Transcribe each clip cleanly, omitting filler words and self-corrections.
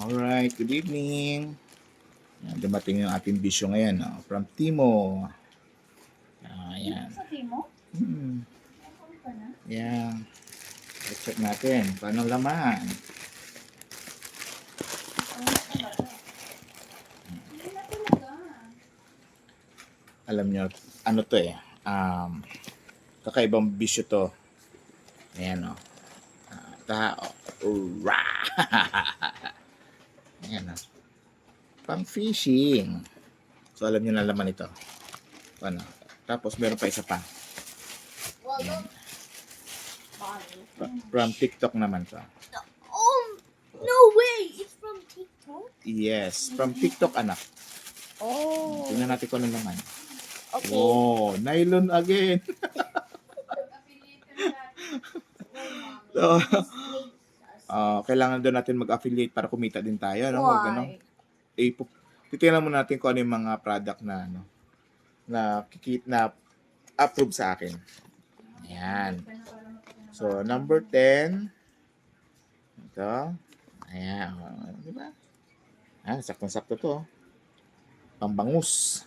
Alright, good evening. Yan, dumating yung ating bisyo ngayon, from Timo. Ayan. Sa Timo? Yan. Let's check natin. Paano laman? Alam nyo, ano to eh. Kakaibang bisyo to. Ayan o. Tao. Ayan o. Pang fishing. So alam nyo na laman ito. Ano? Tapos meron pa isa pa. Ayan. From TikTok naman to. Oh, no way! It's from TikTok? Yes, from TikTok anak. Oh. Tingnan natin kung ano naman. Okay. Oh, nylon again. So, kailangan doon natin mag-affiliate para kumita din tayo. No? Why? Titingnan mo natin kung ano yung mga product na na approve sa akin. Ayan. So, number 10. Ito. Ayan. Di ba? Saktong-sakto to. Pambangus.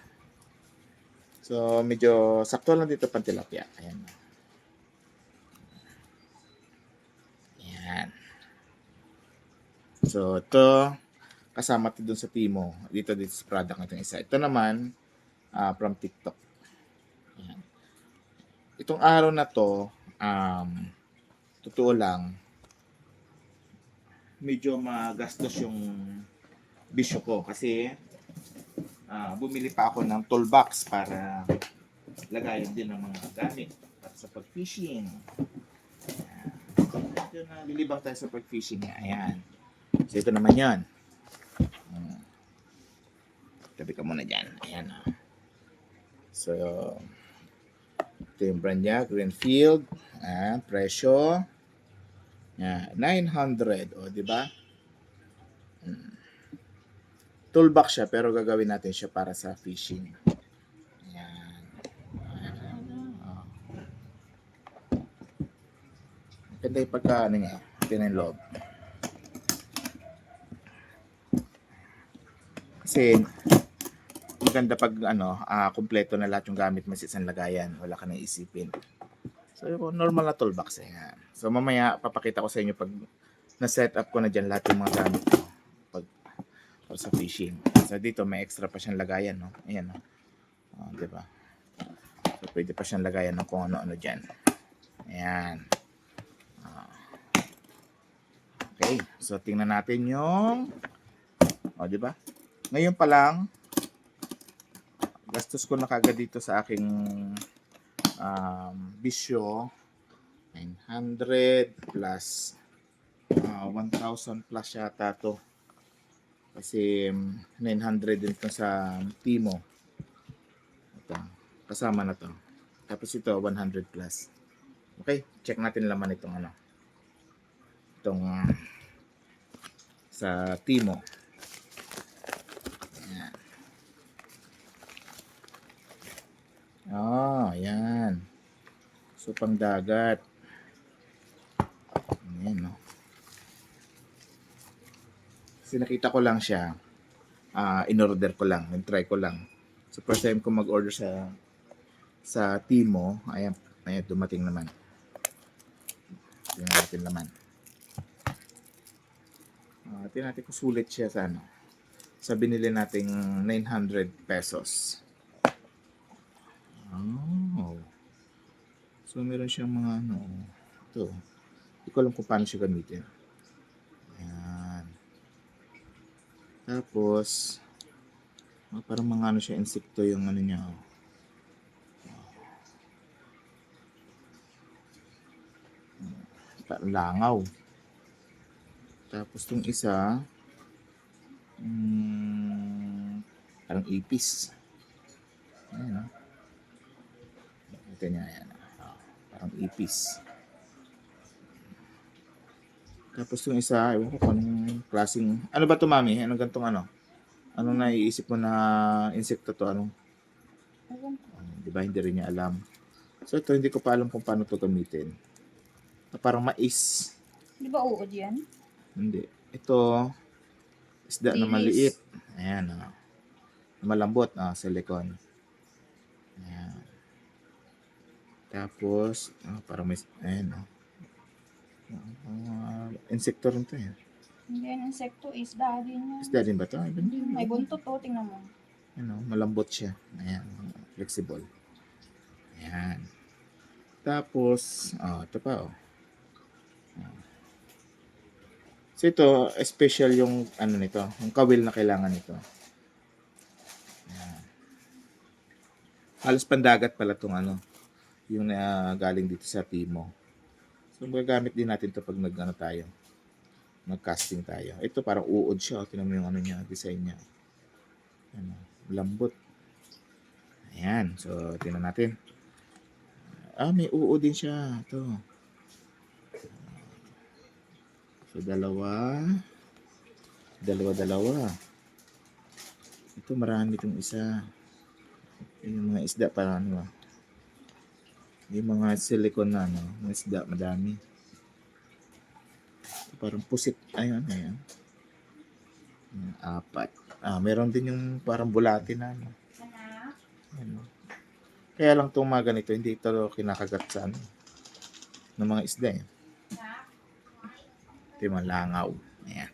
So, medyo sakto lang dito pang tilapia. Ayan. Ayan. So, ito, kasama ito dun sa Timo. Dito sa product na itong isa. Ito naman, from TikTok. Ayan. Itong araw na to, totoo lang, medyo magastos yung bisyo ko kasi bumili pa ako ng toolbox para lagayan din ng mga gamit para sa pag-fishing. Lilibang tayo sa pag-fishing. Ayan. So, ito naman yun. Tabi ka muna dyan. Ayan. So, ito yung brand niya. Greenfield. Presyo. 900. O, di ba? Toolbox siya, pero gagawin natin siya para sa fishing. Ayan. Ganda yung pagka, ano nga, pinanloob. Kasi, maganda pag, kumpleto na lahat yung gamit mo sa isang lagayan. Wala ka nang isipin. So, normal na toolbox. Ayan. So, mamaya, papakita ko sa inyo pag na-set up ko na dyan lahat yung mga gamit ko. Para sa fishing. So, dito, may extra pa siyang lagayan, no? Ayan, no? Diba? So, pwede pa siyang lagayan ng kung ano-ano dyan. Ayan. Okay. So, tingnan natin yung diba? Ngayon pa lang, gastos ko na kagad dito sa aking bisyo. 900 plus 1,000 plus yata to. Kasi 900 din to sa Timo. Ito, kasama na to. Tapos ito 100 plus. Okay, check natin laman itong itong sa Timo. Ayan. So, pang dagat. Ayan, no? Kasi nakita ko lang siya. In-order ko lang. In-try ko lang. So, first time ko mag-order sa Timo. Ayan, dumating naman. Tingnan natin naman. Tingnan natin kung sulit siya sa sa binili nating 900 pesos. So, meron siyang mga ito. Hindi ko alam kung paano siya gamitin. Ayan. Tapos, parang mga siya, insekto yung niya. Parang langaw. Tapos, itong isa, parang ipis. Ayan, ito niya, ayan. Parang ipis. Tapos yung isa, ewan ko kung anong klaseng, ano ba ito, mami? Anong gantong Anong naiisip mo na insekto to? Diba, hindi rin niya alam. So ito, hindi ko pa alam kung paano to gamitin. Parang mais. Di ba uod yan? Hindi. Ito, Isda na Linis. maliit. Ayan, oh. Malambot, silicone. Ayan. Tapos, parang may, ayan, oh. Insekto rin to, eh. Hindi yan insekto, isda din yan. Isda din ba to? Ay, hindi. May buntot to, tingnan mo. Ano, malambot siya. Ayan, flexible. Ayan. Tapos, ito pa, oh. So ito, special yung ano nito, yung kawil na kailangan nito. Ayan. Halos pandagat pala tong ano, yung galing dito sa Timo. So magagamit din natin to pag nag-ano tayo, mag-casting tayo. Ito parang uod siya, tingnan mo yung ano niya, design niya. Ano, lambot. Ayan, so tingnan natin. May uod din siya, ito. So dalawa. Ito marami itong isa. Yung mga isda para ano. Yung mga silicone na ano, mga isda madami. Ito, parang pusit. Ayan. Ayan, 4. Meron din yung parang bulati na ano. Anak? Ano. Kaya lang itong mga ganito, hindi ito kinakagat sa ano, ng mga isda eh. Ito yung mga langaw. Ayan.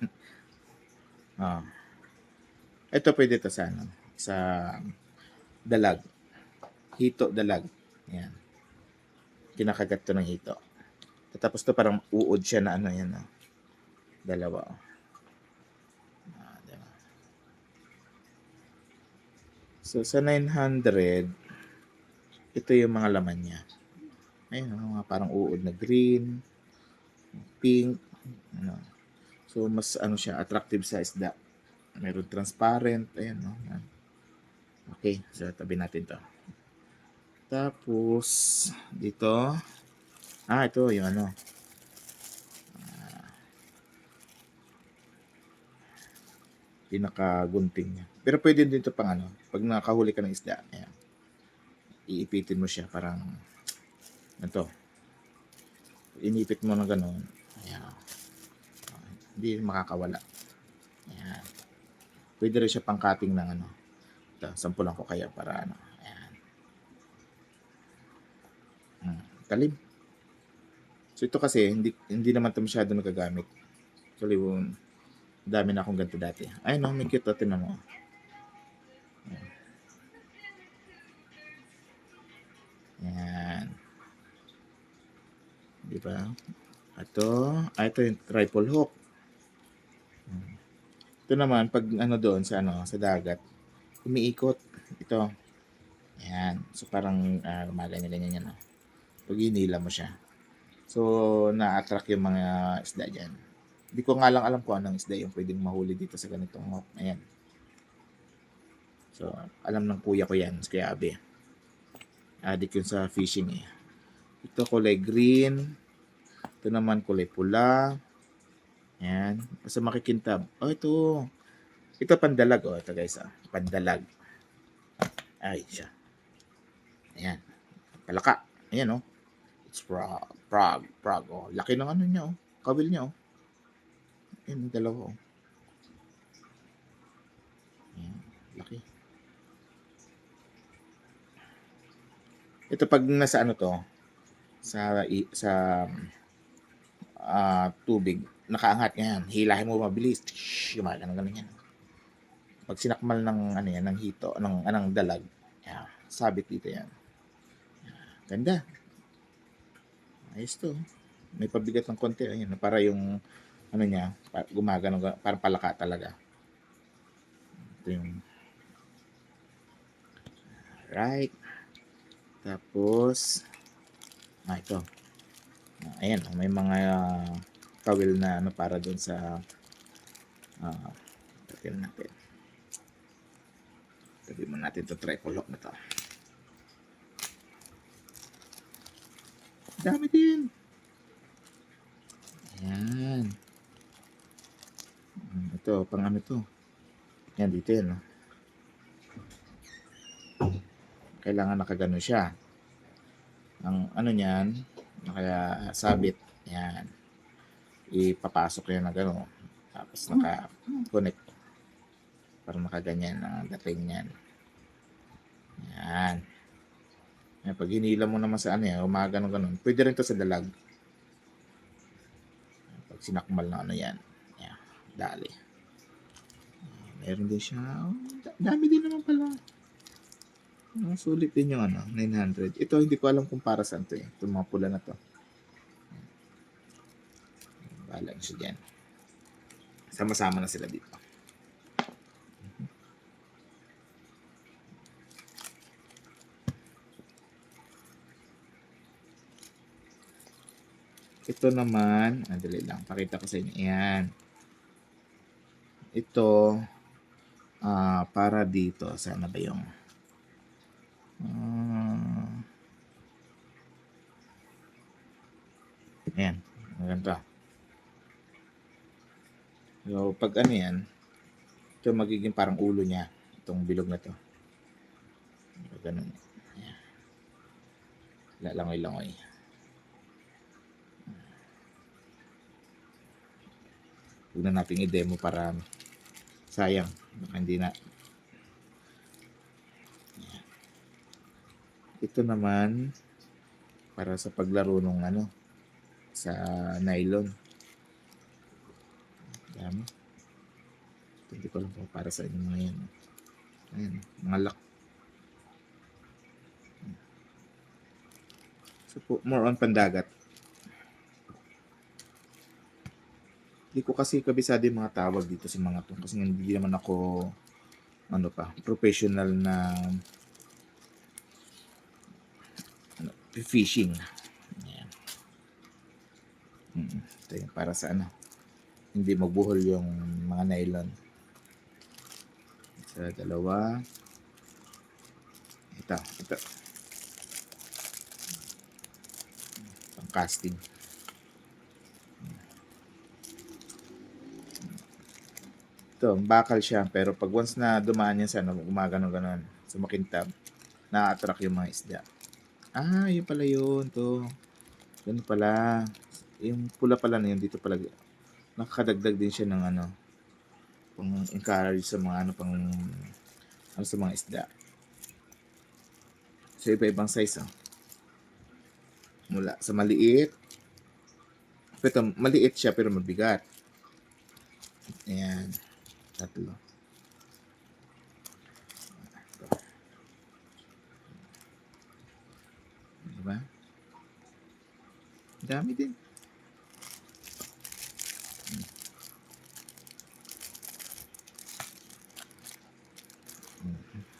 Ito pwede ito sa ano, sa dalag. Hito dalag. Ayan. Kinakagat to ng hito. Tapos to parang uod siya na ano yan. Dalawa. Diba? So sa 900, ito yung mga laman niya. Ayun, mga parang uod na green, pink, ano. So mas ano siya, attractive sa isda. Meron transparent, ayan, no. Okay, so tabi natin to. Tapos dito, ito yung ano. Pinakagunting niya. Pero pwede din ito pang ano, pag nakahuli ka ng isda, ayan. Iipitin mo siya parang ito. Inipit mo ng gano'n. Ayan. Hindi makakawala. Ayan. Pwede rin siya pang cutting ng ano. Ito, sampulan ko kaya para ano. Ayan. Talim. So ito kasi, hindi naman ito masyado nagagamit. Actually, dami na akong ganito dati. Ayun, may cute. Tinan mo. Ayan. Ayan. Di ba? Ito yung triple hook. Ito naman, pag ano doon sa ano, sa dagat, umiikot. Ito. Ayan. So parang ganyan yan. Pag inila mo siya. So na-attract yung mga isda dyan. Hindi ko nga lang alam kung anong isda yung pwedeng mahuli dito sa ganitong hook. Ayan. So alam ng kuya ko yan. Kaya Abe. Adik yun sa fishing eh. Ito kulay green. Ito naman kulay pula. Ayan. Basta makikintab. Ito. Ito pandalag. Ito guys. Pandalag. Ay, siya. Ayan. Palaka. Ayan It's frog. Laki ng ano niya Kawil niya Ayan, dalawa Ayan. Laki. Ito pag nasa ano to, sa tubig, nakaangat yan. Hilahin mo mabilis. Ganun yan. Pag sinakmal ng ano yan, ng hito, ng dalag, sabit dito yan. Ganda. Ayos to. May pabigat ng konti. Ayan, para yung ano niya, gumagano, parang palaka talaga. Ito yung right. Tapos ito. Ayan, may mga kawil na ano para doon sa tatin natin. Tabi mo natin to triple hook na to. Dami din. Ayan. Ito, pang ano to. Yan, dito yan. Kailangan nakagano siya. Ang ano niyan, kaya sabit. Yan. Ipapasok yan na gano'n. Tapos naka-connect. Para nakaganyan ang dating niyan. Yan. Yan, pag hinila mo naman sa ano yan, ganun. Pwede rin to sa dalag. Pag sinakmal na ano yan. Yan, dali. Meron din siya. Oh, dami din naman pala. Sulit din yung ano, 900. Ito, hindi ko alam kung para saan to eh. Itong mga pula na to. Bahala siya dyan. Sama-sama na sila dito. Ito naman, dali lang, pakita ko sa inyo. Ayan. Ito, para dito. Sana ba yung... ayan, maganda. So, pag ano yan, ito magiging parang ulo niya. Itong bilog na to. Ganun. Ayan. Lalangoy-langoy. Huwag na natin i-demo para sayang. Baka hindi na. Ayan. Ito naman, para sa paglaro ng ano, sa nylon. Dami. Hindi ko alam kung para sa inyo mga yan. Ayan, mga lock. So, more on pandagat. Hindi ko kasi kabisado yung mga tawag dito sa mga to. Kasi hindi naman ako, ano pa, professional na fishing. Ayan. Ito yung para sa ano, hindi magbuhol yung mga nylon. Sa dalawa. Ito. Pang casting. Ito, bakal siya. Pero pag once na dumaan yan sa ano, gumagano-ganon, sumakintab, na-attract yung mga isda. Yun pala yun. To. Ganun pala. Yung pula pala na yun, dito pala. Nakakadagdag din siya ng ano, pang encourage sa mga ano, pang ano sa mga isda. So, iba-ibang size. Mula sa maliit. Ito, maliit siya pero mabigat. Ayan. Tatlo. Ito. Diba? Dami din.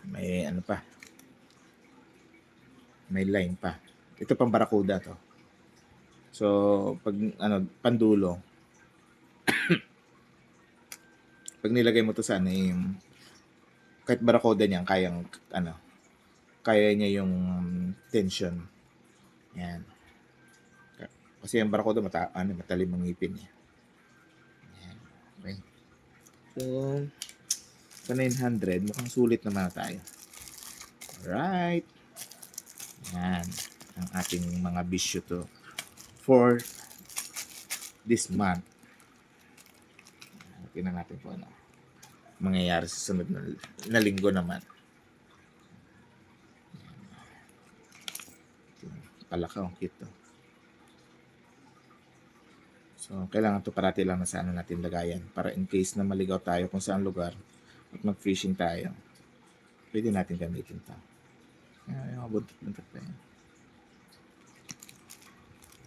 May ano pa. May line pa. Ito pang barakuda to. So, pag ano, pandulo, pag nilagay mo to sa ano, yung, kahit barakuda niyan, kayang, ano, kaya niya yung tension. Yan. Kasi yung barakuda, matalim ang ngipin niya. Yan. Okay. So, sa 900, mukhang sulit naman na tayo. Alright. Yan. Ang ating mga bisyo to for this month. Tingnan natin po ano mangyayari sa sunod na linggo naman. Palaka, ang cute to. So, kailangan to parati lang na sa ano natin lagayan para in case na maligaw tayo kung saan lugar at mag-fishing tayo, pwede natin gamitin to. Yung buntot-buntot pa yan.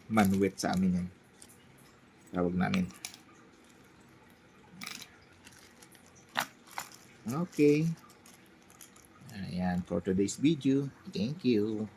Manwit sa amin yan. Tawag namin. Okay. Ayan, for today's video. Thank you.